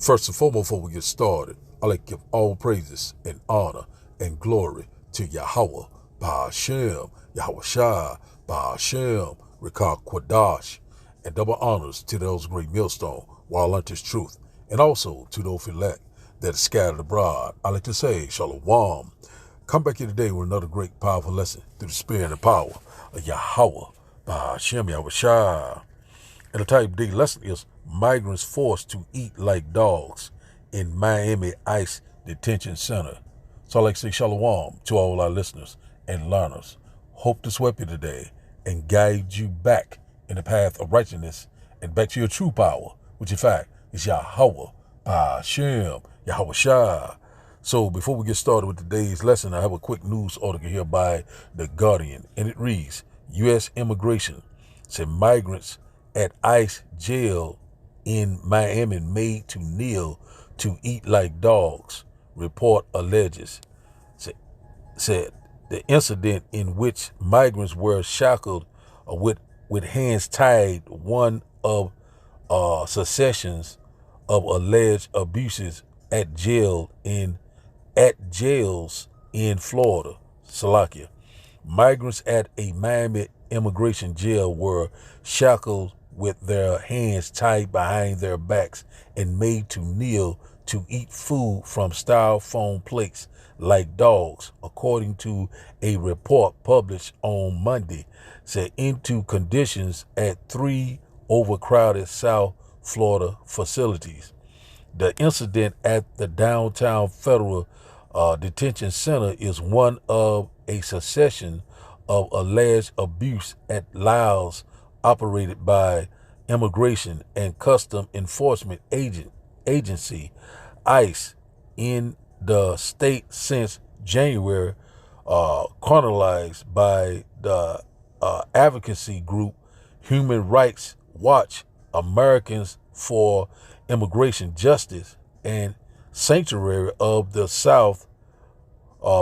First and foremost, before we get started, I'd like to give all praises and honor and glory to Yahweh, Ba'ashem, Yahweh Shai, Ba'ashem, Rekah Kwadash, and double honors to those great millstone, while learnt his truth, and also to those elect that are scattered abroad. I like to say, Shalom. Come back here today with another great, powerful lesson through the spirit and power of Yahweh, Ba'ashem, Yahweh Shai. And the type of day lesson is Migrants Forced to Eat Like Dogs in Miami ICE Detention Center. So I'd like to say shalom to all our listeners and learners. Hope to sweep you today and guide you back in the path of righteousness and back to your true power, which in fact is Yahweh, Ba'ashem, Yahweh Shai. So before we get started with today's lesson, I have a quick news article here by The Guardian, and it reads, U.S. Immigration said migrants at ICE jail in Miami made to kneel to eat like dogs, report alleges. Said the incident in which migrants were shackled with hands tied, one of successions of alleged abuses at jails in Florida, Salakia. Migrants at a Miami immigration jail were shackled with their hands tied behind their backs and made to kneel to eat food from styrofoam plates like dogs, according to a report published on Monday, said into conditions at 3 overcrowded South Florida facilities. The incident at the downtown Federal Detention Center is one of a succession of alleged abuse at Laos operated by Immigration and Custom Enforcement Agency, ICE, in the state since January, chronicled by the advocacy group Human Rights Watch, Americans for Immigration Justice, and Sanctuary of the South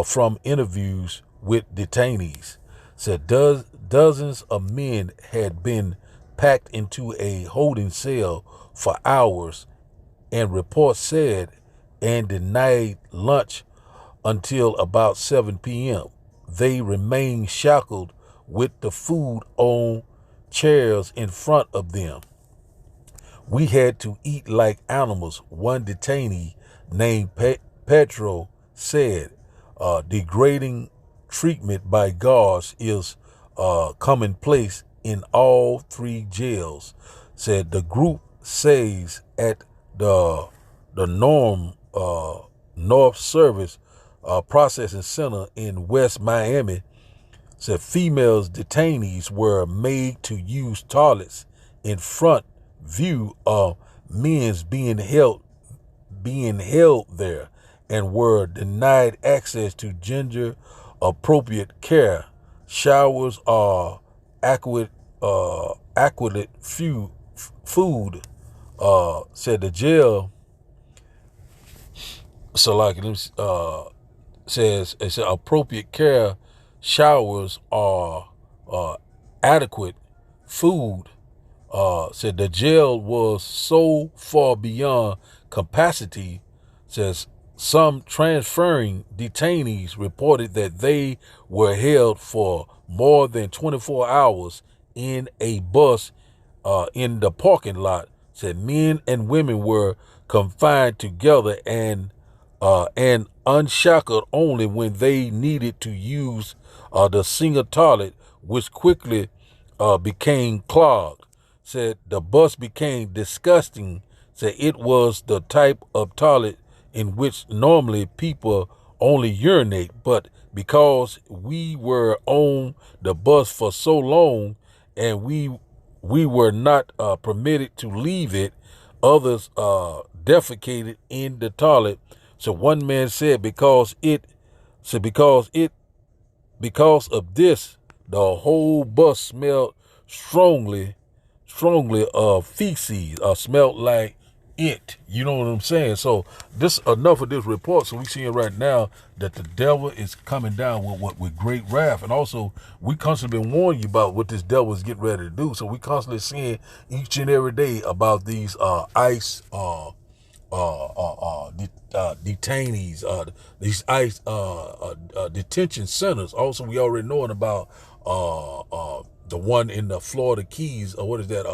from interviews with detainees. Said dozens of men had been packed into a holding cell for hours, and reports said, and denied lunch until about 7 p.m. They remained shackled with the food on chairs in front of them. We had to eat like animals, one detainee named Petro said. Degrading treatment by guards is commonplace in all 3 jails, said the group says at the North Service Processing Center in West Miami. Said females detainees were made to use toilets in front view of men's being held there, and were denied access to gender appropriate care. Showers are adequate food, said the jail. So like says it said appropriate care, showers are adequate food. Said the jail was so far beyond capacity, says some transferring detainees reported that they were held for more than 24 hours in a bus in the parking lot. Said men and women were confined together and unshackled only when they needed to use the single toilet, which quickly became clogged. Said the bus became disgusting. Said it was the type of toilet in which normally people only urinate, but because we were on the bus for so long and we were not permitted to leave it, others defecated in the toilet. So one man said because of this, the whole bus smelled strongly of feces, smelled like it. You know what I'm saying? So this enough of this report. So we seeing right now that the devil is coming down with great wrath, and also we constantly been warning you about what this devil is getting ready to do. So we constantly seeing each and every day about these ICE detainees, these ICE detention centers. Also, we already knowing about the one in the Florida Keys, or what is that?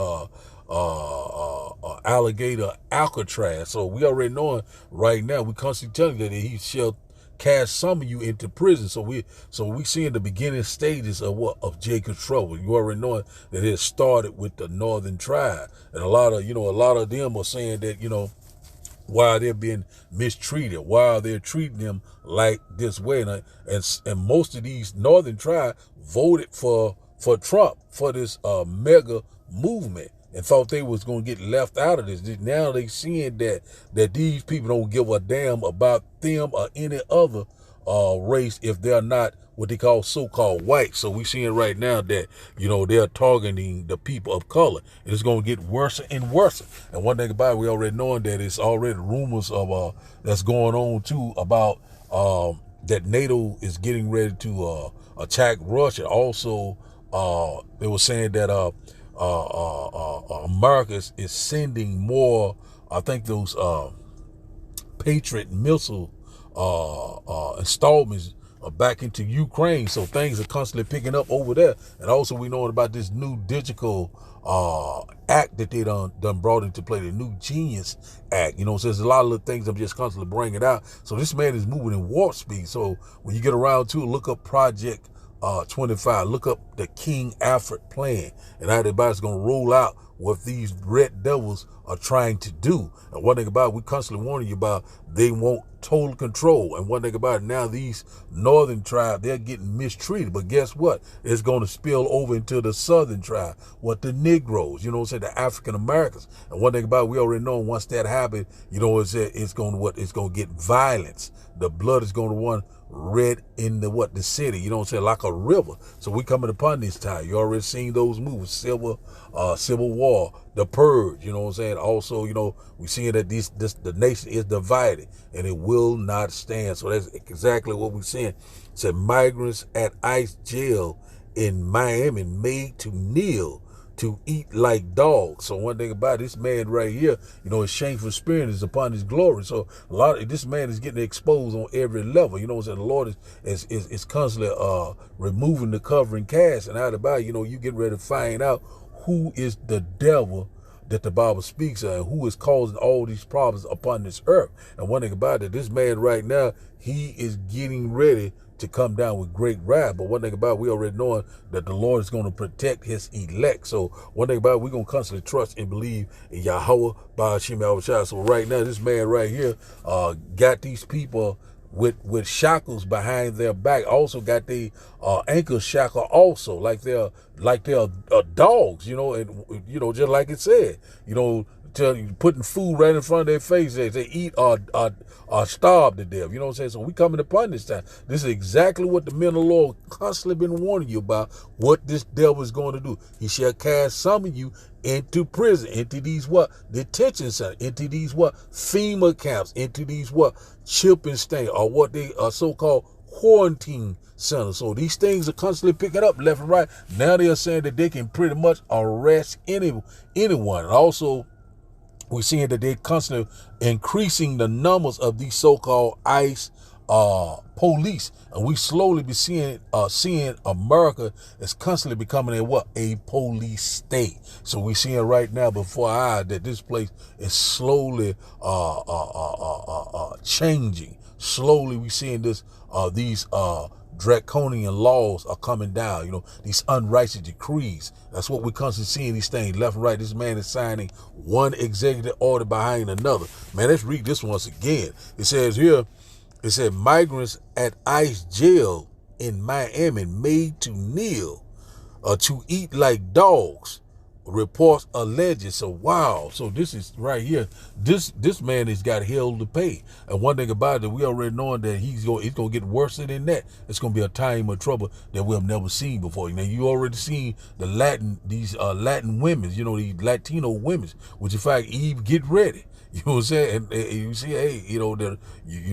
Alligator Alcatraz. So we already knowing right now. We constantly telling you that he shall cast some of you into prison. So we seeing the beginning stages of Jacob's trouble. You already know that it started with the northern tribe, and a lot of them are saying that why they're being mistreated, why they're treating them like this way, and most of these northern tribes voted for Trump for this mega movement, and thought they was going to get left out of this. Now they seeing that these people don't give a damn about them or any other race if they're not what they call so-called white. So we seeing right now that they're targeting the people of color, and it's going to get worse and worse. And one thing about it, we already knowing that it's already rumors of that's going on too about that NATO is getting ready to attack Russia. Also, they were saying that America is sending more, I think those Patriot missile installments back into Ukraine. So things are constantly picking up over there. And also we knowing about this new digital act that they done brought into play, the new Genius Act. So there's a lot of little things I'm just constantly bringing out. So this man is moving in warp speed. So when you get around to it, look up Project 25, look up the King Alfred plan, and how everybody's going to roll out what these red devils are trying to do. And one thing about it, we constantly warning you about, they want total control. And one thing about it, now these northern tribes, they're getting mistreated. But guess what? It's going to spill over into the southern tribe, the Negroes, the African Americans. And one thing about it, we already know once that happens, it's going to get violence. The blood is going to run red in the city, like a river. So we coming upon this time. You already seen those movies, Civil War, The Purge, Also, we seeing that the nation is divided and it will not stand. So that's exactly what we're seeing. It said migrants at ICE jail in Miami made to kneel to eat like dogs. So one thing about this man right here, his shameful spirit is upon his glory. So this man is getting exposed on every level. The Lord is constantly removing the covering cast, and out about you get ready to find out who is the devil that the Bible speaks of, and who is causing all these problems upon this earth. And one thing about it, this man right now, he is getting ready to come down with great wrath. But one thing about it, we already knowing that the Lord is going to protect his elect. So one thing about it, we're going to constantly trust and believe in Yahweh, Ba'ashim Yahushua. So right now, this man right here got these people with shackles behind their back. Also got the ankle shackle also, like they're dogs, and just like it said, putting food right in front of their face. They eat or starve to death. You know what I'm saying? So we coming upon this time. This is exactly what the men of the Lord constantly been warning you about, what this devil is going to do. He shall cast some of you into prison, into these detention centers, into these FEMA camps, into these chip and stay, or what they are so-called quarantine centers. So these things are constantly picking up left and right. Now they are saying that they can pretty much arrest anyone. And also, we're seeing that they're constantly increasing the numbers of these so-called ICE police, and we slowly be seeing America is constantly becoming a police state. So we're seeing right now before our eyes that this place is slowly changing. Slowly we seeing these draconian laws are coming down, these unrighteous decrees. That's what we're constantly seeing, these things left and right. This man is signing one executive order behind another. Man, let's read this once again. It says here, it said migrants at ICE jail in Miami made to kneel to eat like dogs, reports alleged. So wow, so this is right here. This man has got hell to pay. And one thing about it, we already knowing that it's gonna get worse than that. It's gonna be a time of trouble that we have never seen before. You already seen these Latin women, these Latino women, which in fact, Eve, get ready. You know what I'm saying? And you see, hey, a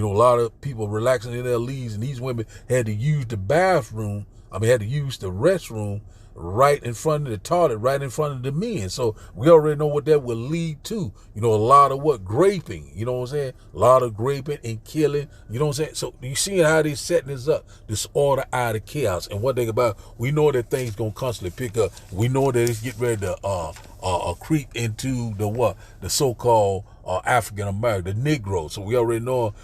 lot of people relaxing in their leaves, and these women had to use the bathroom. Had to use the restroom right in front of the toilet, right in front of the men. So we already know what that will lead to. You know, a lot of what? Graping. You know what I'm saying? A lot of graping and killing. You know what I'm saying? So you see how they setting this up, disorder out of chaos. And one thing about, we know that things gonna constantly pick up. We know that it's getting ready to creep into the what? The so-called African American, the Negro. So we already know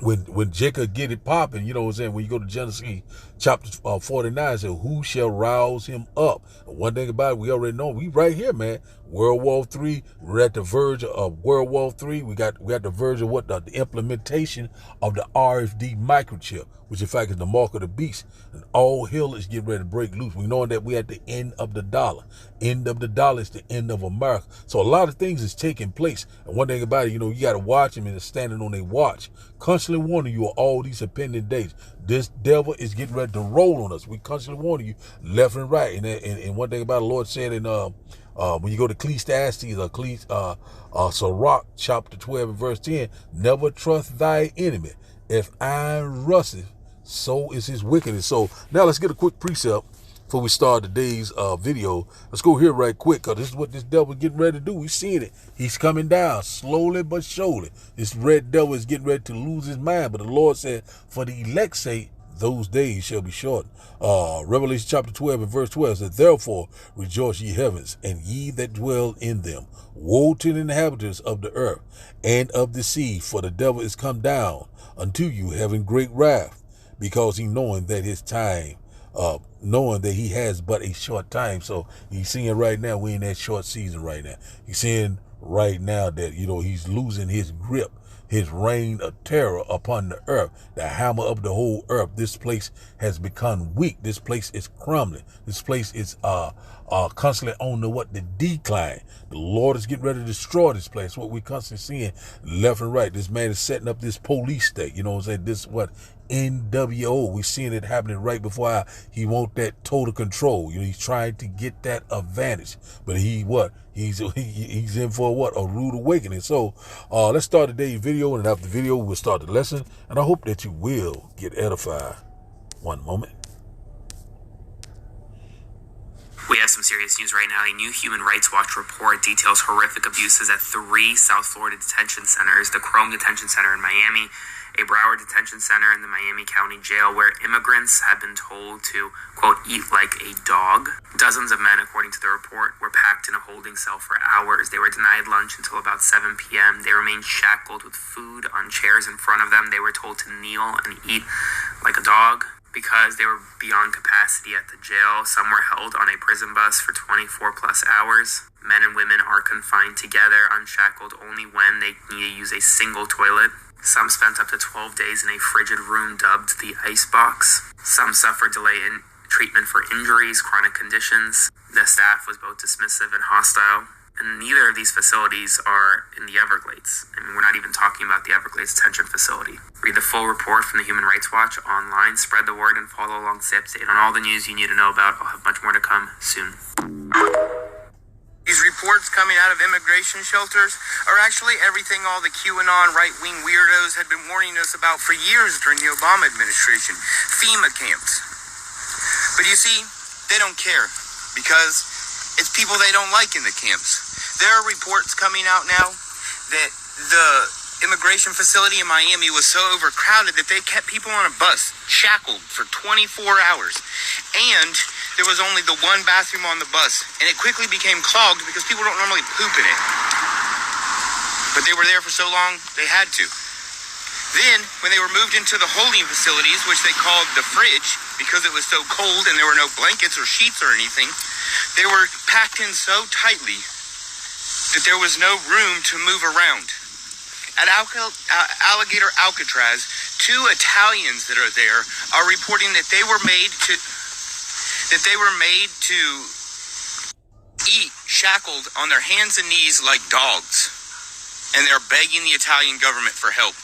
when Jacob get it popping, you know what I'm saying? When you go to Genesis chapter 49, it says, who shall rouse him up? And one thing about it, we already know, we right here, man. World War III, we're at the verge of World War III. We got the verge of what? The implementation of the RFD microchip, which in fact is the mark of the beast. And all hell is getting ready to break loose. We know that we're at the end of the dollar. End of the dollar is the end of America. So a lot of things is taking place. And one thing about it, you know, you got to watch them and standing on their watch, constantly warning you of all these impending days. This devil is getting ready to roll on us. We constantly warning you left and right. And one thing about the Lord said in when you go to Ecclesiastes or Sirach chapter 12 and verse 10, never trust thy enemy. If iron rusteth, so is his wickedness. So now let's get a quick precept before we start today's video. Let's go here right quick, because this is what this devil is getting ready to do. We're seeing it. He's coming down slowly but surely. This red devil is getting ready to lose his mind. But the Lord said, for the elect's sake, those days shall be shortened. Revelation chapter 12 and verse 12 says, therefore rejoice ye heavens, and ye that dwell in them. Woe to the inhabitants of the earth and of the sea, for the devil is come down unto you, having great wrath, because he knowing that his time, knowing that he has but a short time. So he's seeing right now, we're in that short season right now. He's seeing right now that, you know, he's losing his grip, his reign of terror upon the earth, the hammer of the whole earth. This place has become weak. This place is crumbling. This place is constantly on the decline. The Lord is getting ready to destroy this place. What we constantly seeing left and right. This man is setting up this police state. You know what I'm saying? This what? NWO. We're seeing it happening right before he want that total control. You know, he's trying to get that advantage. But he's in for what? A rude awakening. So let's start today's video, and after the video we'll start the lesson, and I hope that you will get edified. One moment. We have some serious news right now. A new Human Rights Watch report details horrific abuses at 3 South Florida detention centers: the Chrome Detention Center in Miami, a Broward Detention Center in the Miami County Jail, where immigrants have been told to, quote, eat like a dog. Dozens of men, according to the report, were packed in a holding cell for hours. They were denied lunch until about 7 p.m. They remained shackled with food on chairs in front of them. They were told to kneel and eat like a dog because they were beyond capacity at the jail. Some were held on a prison bus for 24 plus hours. Men and women are confined together, unshackled only when they need to use a single toilet. Some spent up to 12 days in a frigid room dubbed the ice box. Some suffered delay in treatment for injuries, chronic conditions. The staff was both dismissive and hostile. And neither of these facilities are in the Everglades. I mean, we're not even talking about the Everglades Detention Facility. Read the full report from the Human Rights Watch online, spread the word, and follow along to stay up to date on all the news you need to know about. I'll have much more to come soon. These reports coming out of immigration shelters are actually everything all the QAnon right-wing weirdos had been warning us about for years during the Obama administration. FEMA camps. But you see, they don't care because it's people they don't like in the camps. There are reports coming out now that the immigration facility in Miami was so overcrowded that they kept people on a bus shackled for 24 hours. And there was only the one bathroom on the bus, and it quickly became clogged because people don't normally poop in it. But they were there for so long, they had to. Then, when they were moved into the holding facilities, which they called the fridge, because it was so cold and there were no blankets or sheets or anything, they were packed in so tightly that there was no room to move around. At Alligator Alcatraz, 2 Italians that are there are reporting that they were made to eat shackled on their hands and knees like dogs, and they're begging the Italian government for help.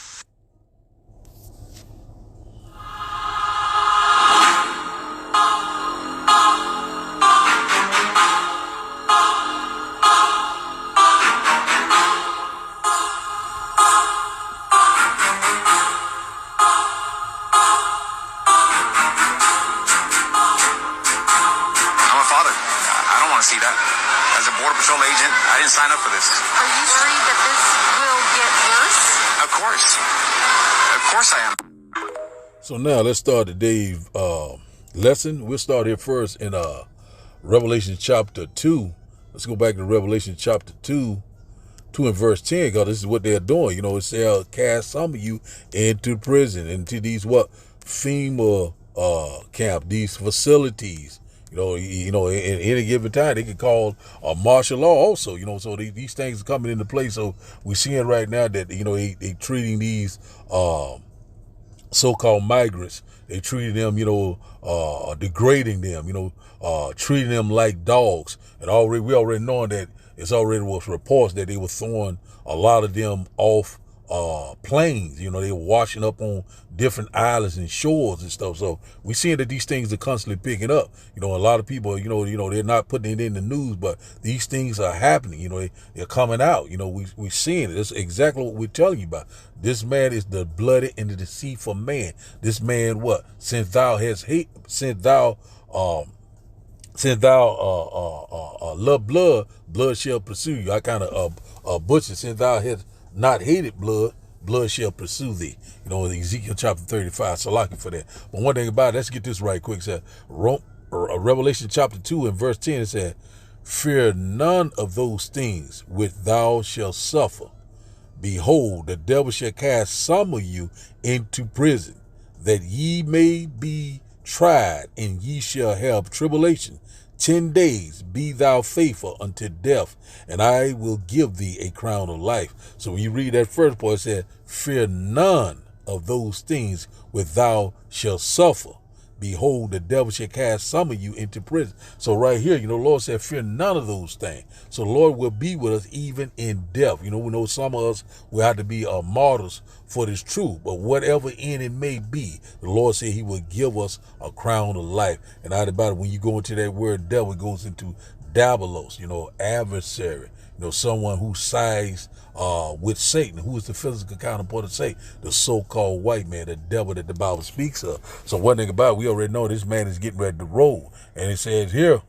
didn't sign up for this. Are you worried that this will get worse? Of course. Of course I am. So now let's start today's lesson. We'll start here first in Revelation chapter 2. Let's go back to Revelation chapter 2 and verse 10, because this is what they're doing. It shall cast some of you into prison, into these FEMA camp, these facilities. In any given time, they can call martial law also, so these things are coming into play. So we're seeing right now that, they treating these so-called migrants, they treating them, degrading them, treating them like dogs. And we already knowing that it's already was reports that they were throwing a lot of them off planes. They were washing up on different islands and shores and stuff. So we're seeing that these things are constantly picking up. A lot of people, they're not putting it in the news, but these things are happening. They're coming out. We're seeing it. That's exactly what we're telling you about. This man is the bloody and the deceitful man. This man, since thou love blood, blood shall pursue you. I kind of butchered. Since thou hast not hated blood, blood shall pursue thee. Ezekiel chapter 35. So lucky for that. But one thing about it, let's get this right quick. It said, Revelation chapter 2 and verse 10, it said, fear none of those things which thou shalt suffer. Behold, the devil shall cast some of you into prison, that ye may be tried, and ye shall have tribulation 10 days. Be thou faithful unto death, and I will give thee a crown of life. So when you read that first part, it said, fear none of those things which thou shalt suffer. Behold, the devil shall cast some of you into prison. So right here, the Lord said, fear none of those things. So the Lord will be with us even in death. We know some of us will have to be martyrs for this truth. But whatever end it may be, the Lord said he will give us a crown of life. And out about it, when you go into that word devil, it goes into diabolos, adversary. Someone who sides with Satan, who is the physical counterpart of Satan, the so-called white man, the devil that the Bible speaks of. So one thing about it, we already know this man is getting ready to roll. And it says here,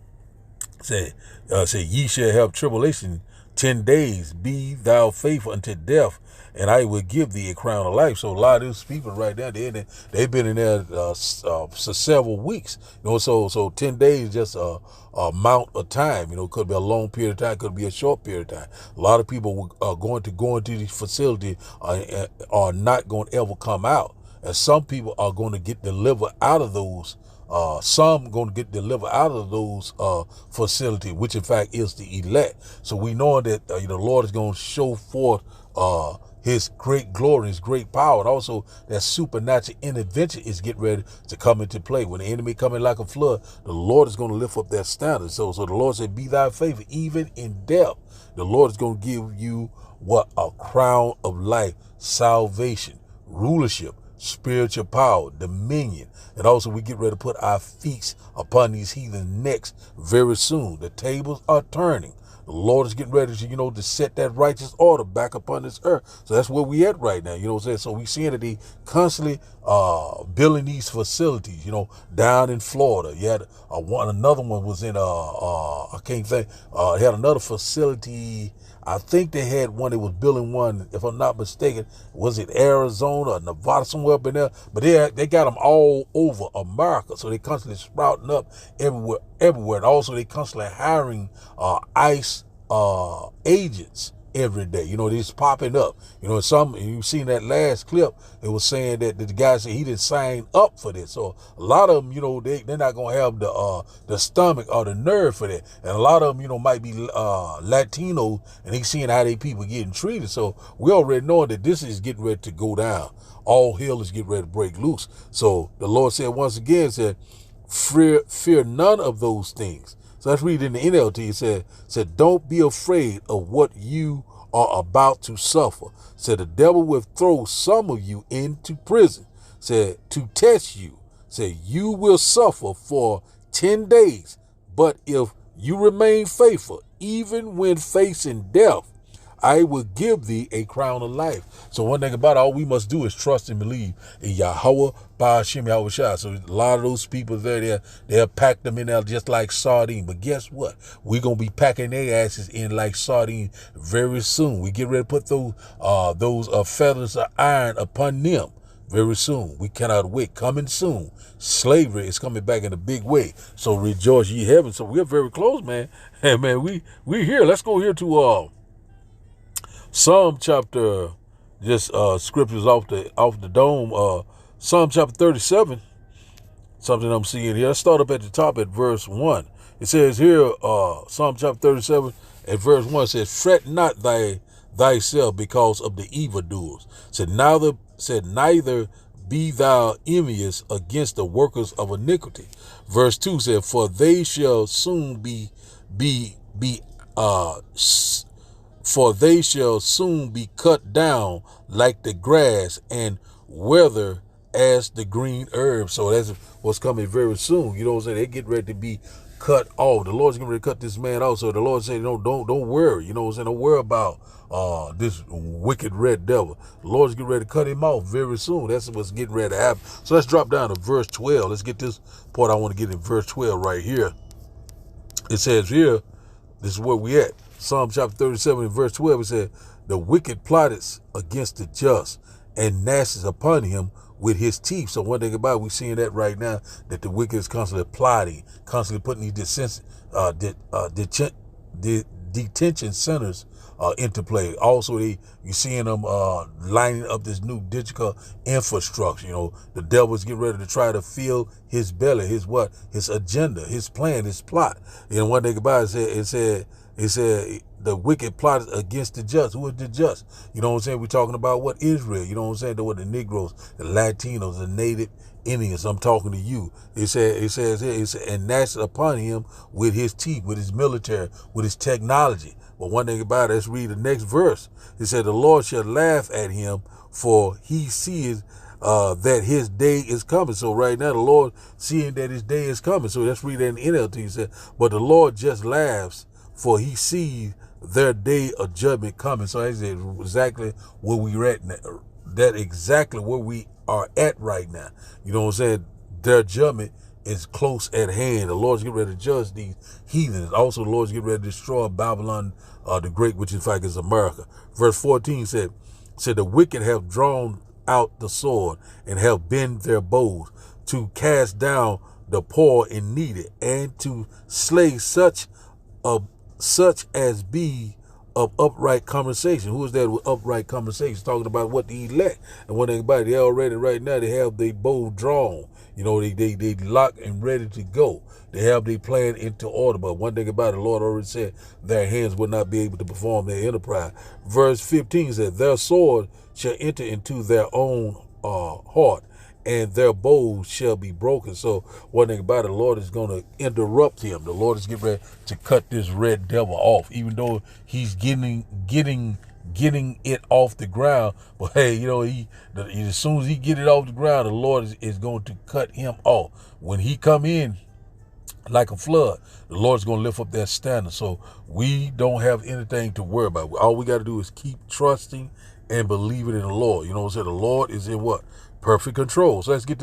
ye shall have tribulation 10 days. Be thou faithful unto death, and I will give thee a crown of life. So a lot of those people right now, they've been in there for several weeks. So 10 days just a amount of time. Could be a long period of time, could be a short period of time. A lot of people are going to go into these facilities are not going to ever come out. And some people are going to get delivered out of those. Some going to get delivered out of those facilities, which in fact is the elect. So we know that the Lord is going to show forth his great glory, his great power, and also that supernatural intervention is getting ready to come into play. When the enemy come in like a flood, the Lord is going to lift up that standard. So the Lord said, be thy faithful, even in death. The Lord is going to give you a crown of life, salvation, rulership, spiritual power, dominion. And also we get ready to put our feet upon these heathen necks very soon. The tables are turning. The Lord is getting ready to, to set that righteous order back upon this earth. So that's where we at right now. You know what I'm saying? So we seeing that they constantly building these facilities, down in Florida. You had another one was in, I can't think, had another facility. I think they had one, they was building one, if I'm not mistaken, was it Arizona or Nevada, somewhere up in there? But they got them all over America. So they constantly sprouting up everywhere. And also they constantly hiring ICE agents every day. They're just popping up. You've seen that last clip, it was saying that the guy said he didn't sign up for this. So a lot of them, they're not going to have the stomach or the nerve for that. And a lot of them, might be Latino, and they seeing how they people getting treated. So we already know that this is getting ready to go down. All hell is getting ready to break loose. So the Lord said once again, fear none of those things. So let's read in the NLT. It said, don't be afraid of what you are about to suffer. Said the devil will throw some of you into prison. Said to test you. Said you will suffer for 10 days. But if you remain faithful, even when facing death, I will give thee a crown of life. So one thing about it, all we must do is trust and believe in Yahweh, Ba'ashem, Yahweh Shai. So a lot of those people there, they'll pack them in there just like sardine. But guess what? We're going to be packing their asses in like sardine very soon. We get ready to put those feathers of iron upon them very soon. We cannot wait. Coming soon. Slavery is coming back in a big way. So rejoice ye heaven. So we're very close, man. And man, we here. Let's go here to Psalm chapter, just scriptures off the dome. Psalm chapter 37. Something I'm seeing here. Let's start up at the top at verse 1. It says here, Psalm chapter 37 at verse 1 says, fret not thyself because of the evildoers. Said neither be thou envious against the workers of iniquity. Verse 2 said, for they shall soon be cut down like the grass and wither as the green herb. So that's what's coming very soon. You know what I'm saying? They get ready to be cut off. The Lord's getting ready to cut this man off. So the Lord said, don't worry. You know what I'm saying? Don't worry about this wicked red devil. The Lord's getting ready to cut him off very soon. That's what's getting ready to happen. So let's drop down to verse 12. Let's get this part I want to get in verse 12 right here. It says here, this is where we at. Psalm chapter 37 and verse 12, it said, the wicked plotteth against the just and gnashes upon him with his teeth. So one thing about it, we're seeing that right now, that the wicked is constantly plotting, constantly putting these detention centers into play. Also, you're seeing them lining up this new digital infrastructure. You know, the devil's getting ready to try to fill his belly, his agenda, his plan, his plot. And one thing about it said the wicked plot against the just. Who is the just? You know what I'm saying? We're talking about what? Israel. You know what I'm saying? The Negroes, the Latinos, the Native Indians. I'm talking to you. It says and gnashed upon him with his teeth, with his military, with his technology. But one thing about it, let's read the next verse. It said, the Lord shall laugh at him, for he sees that his day is coming. So right now, the Lord seeing that his day is coming. So let's read that in NLT. It said, but the Lord just laughs, for he sees their day of judgment coming. So that's exactly where we're at now. That exactly where we are at right now. You know what I'm saying? Their judgment is close at hand. The Lord's getting ready to judge these heathens. Also, the Lord's getting ready to destroy Babylon the Great, which in fact is America. Verse 14 said, the wicked have drawn out the sword and have bent their bows to cast down the poor and needy, and to slay such as be of upright conversation. Who is that with upright conversation? Talking about what the elect. And one thing about it, they already right now, they have their bow drawn. You know, they locked and ready to go. They have their plan into order. But one thing about it, the Lord already said their hands will not be able to perform their enterprise. Verse 15 says, their sword shall enter into their own heart, and their bows shall be broken. So one thing about it, the Lord is going to interrupt him. The Lord is getting ready to cut this red devil off, even though he's getting it off the ground. But hey, you know, as soon as he get it off the ground, the Lord is going to cut him off. When he come in like a flood, the Lord's going to lift up that standard. So we don't have anything to worry about. All we got to do is keep trusting and believing in the Lord. You know what I'm saying? The Lord is in what? Perfect control. So let's get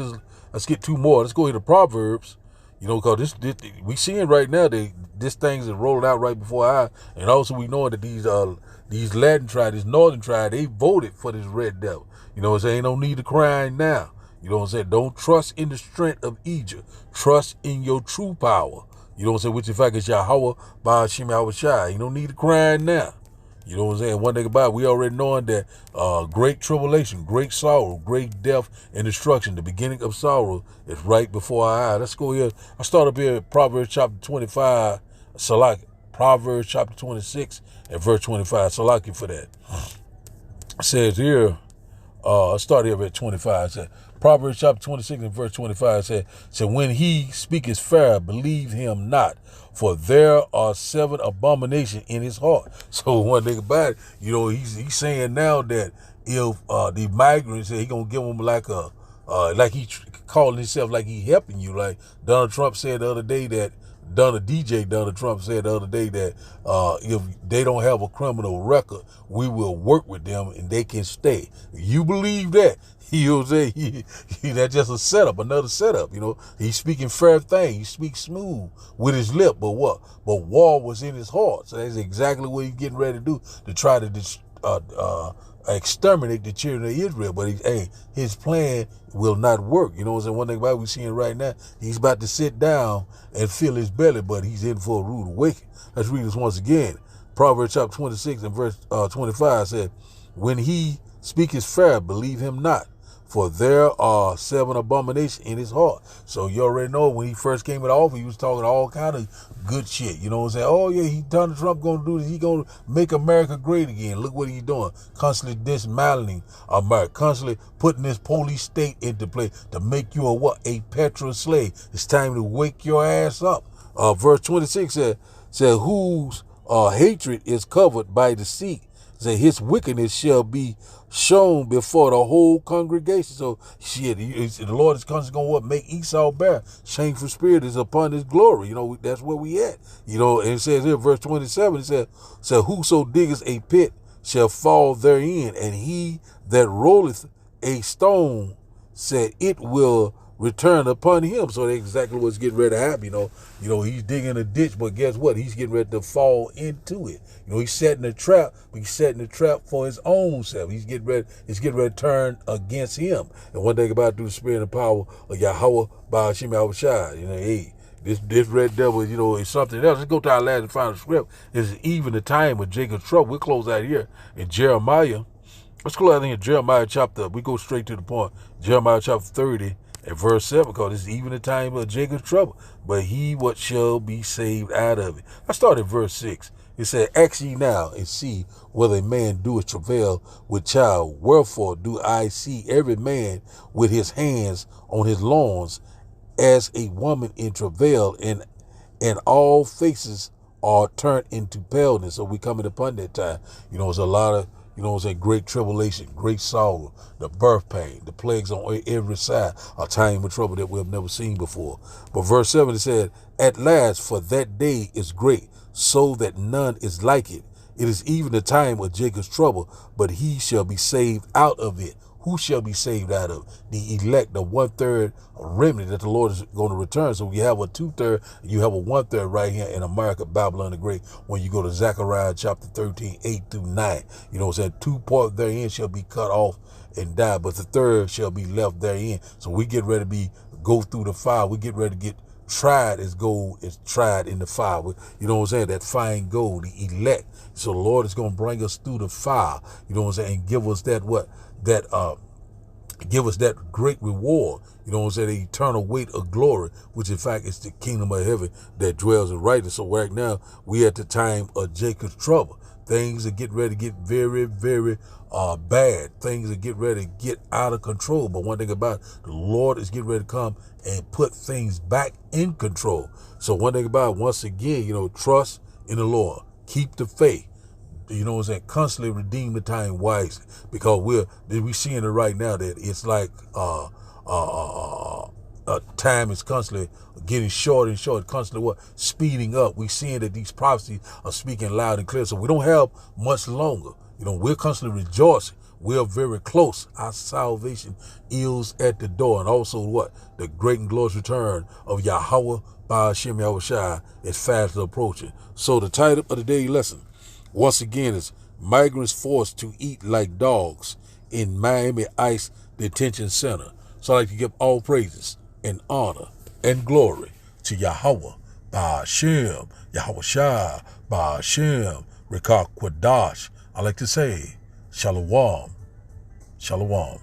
two more. Let's go into Proverbs. You know, because this we seeing right now that this thing is rolling out right before our eyes. And also we know that these Latin tribes, this northern tribe, they voted for this red devil. You know what I'm saying? Ain't no need to cry now. You know what I'm saying? Don't trust in the strength of Egypt. Trust in your true power. You know what I'm saying? Which in fact is Yahweh, Ba'ashem, Yahweh Shai. You don't need to cry now. You know what I'm saying? One thing about it, we already knowing that great tribulation, great sorrow, great death and destruction, the beginning of sorrow is right before our eyes. Let's go here. I start up here at Proverbs chapter 25, Salaki. Proverbs chapter 26 and verse 25. Salaki for that. It says here, I start here at 25. It says, Proverbs chapter 26 and verse 25 said, when he speaketh fair, believe him not, for there are 7 abominations in his heart. So one thing about it, you know, he's saying now that if the migrants, he gonna give them like he calling himself like he helping you. Like Donald Trump said the other day that DJ Donald Trump said the other day that if they don't have a criminal record, we will work with them and they can stay. You believe that? You know what I'm saying? That's just a setup, another setup. He's speaking fair thing. He speaks smooth with his lip, but what? But war was in his heart. So that's exactly what he's getting ready to do, to try to exterminate the children of Israel. But his plan will not work. You know what I'm saying? One thing about it, we're seeing right now, he's about to sit down and fill his belly, but he's in for a rude awakening. Let's read this once again. Proverbs chapter 26 and verse 25 said, when he speaketh fair, believe him not, for there are 7 abominations in his heart. So you already know when he first came into office, he was talking all kind of good shit. You know what I'm saying? Oh yeah, Donald Trump gonna do this. He gonna make America great again. Look what he's doing. Constantly dismantling America. Constantly putting this police state into play to make you a petrol slave. It's time to wake your ass up. Verse 26 said whose hatred is covered by deceit. Say his wickedness shall be shown before the whole congregation. So shit, the Lord is constantly going to make Esau bear. Shameful spirit is upon his glory. That's where we at. And it says here, verse 27, it said, whoso diggeth a pit shall fall therein, and he that rolleth a stone said it will return upon him. So that's exactly what's getting ready to happen. He's digging a ditch, but guess what? He's getting ready to fall into it. He's setting a trap, but he's setting a trap for his own self. He's getting ready to turn against him. And one thing about it, through the spirit and power of Yahweh by Hashem Yahushua, this red devil, is something else. Let's go to our last and final script. This is even the time of Jacob's trouble. We'll close out here in Jeremiah. Let's go out here in Jeremiah chapter, we go straight to the point. Jeremiah chapter 30 and verse 7, because this is even the time of Jacob's trouble. But he what shall be saved out of it. I start at verse 6. It said, ask ye now and see whether a man doeth travail with child. Wherefore do I see every man with his hands on his loins as a woman in travail, and all faces are turned into paleness. So we coming upon that time. It's a lot of, great tribulation, great sorrow, the birth pain, the plagues on every side, a time of trouble that we have never seen before. But verse 7, it said, at last, for that day is great, so that none is like it. It is even the time of Jacob's trouble, but he shall be saved out of it. Who shall be saved out of it? The elect, the 1/3 remnant that the Lord is going to return. So you have a 2/3, you have a 1/3 right here in America, Babylon the Great. When you go to Zechariah chapter 13, 8 through 9, it said 2 parts therein shall be cut off and die, but the 1/3 shall be left therein. So we get ready to go through the fire. We get ready to get tried as gold is tried in the fire. That fine gold, the elect. So the Lord is going to bring us through the fire, and give us give us that great reward, the eternal weight of glory, which in fact is the kingdom of heaven that dwells in righteousness. So right now, we at the time of Jacob's trouble. Things are getting ready to get very, very bad. Things are getting ready to get out of control. But one thing about it, the Lord is getting ready to come and put things back in control. So one thing about it, once again, trust in the Lord. Keep the faith. Constantly redeem the time wisely, because we're seeing it right now that it's like time is constantly getting short and short, constantly speeding up. We're seeing that these prophecies are speaking loud and clear, so we don't have much longer. We're constantly rejoicing. We're very close. Our salvation is at the door, and also the great and glorious return of Yahweh by Hashem Yahushua is fast approaching. So the title of the daily lesson, once again, is Migrants Forced to Eat Like Dogs in Miami ICE Detention Center. So I'd like to give all praises and honor and glory to Yahweh, Ba'ashem, Yahushua, Ba'ashem, Rekah Kwadash. I like to say, Shalom, Shalom.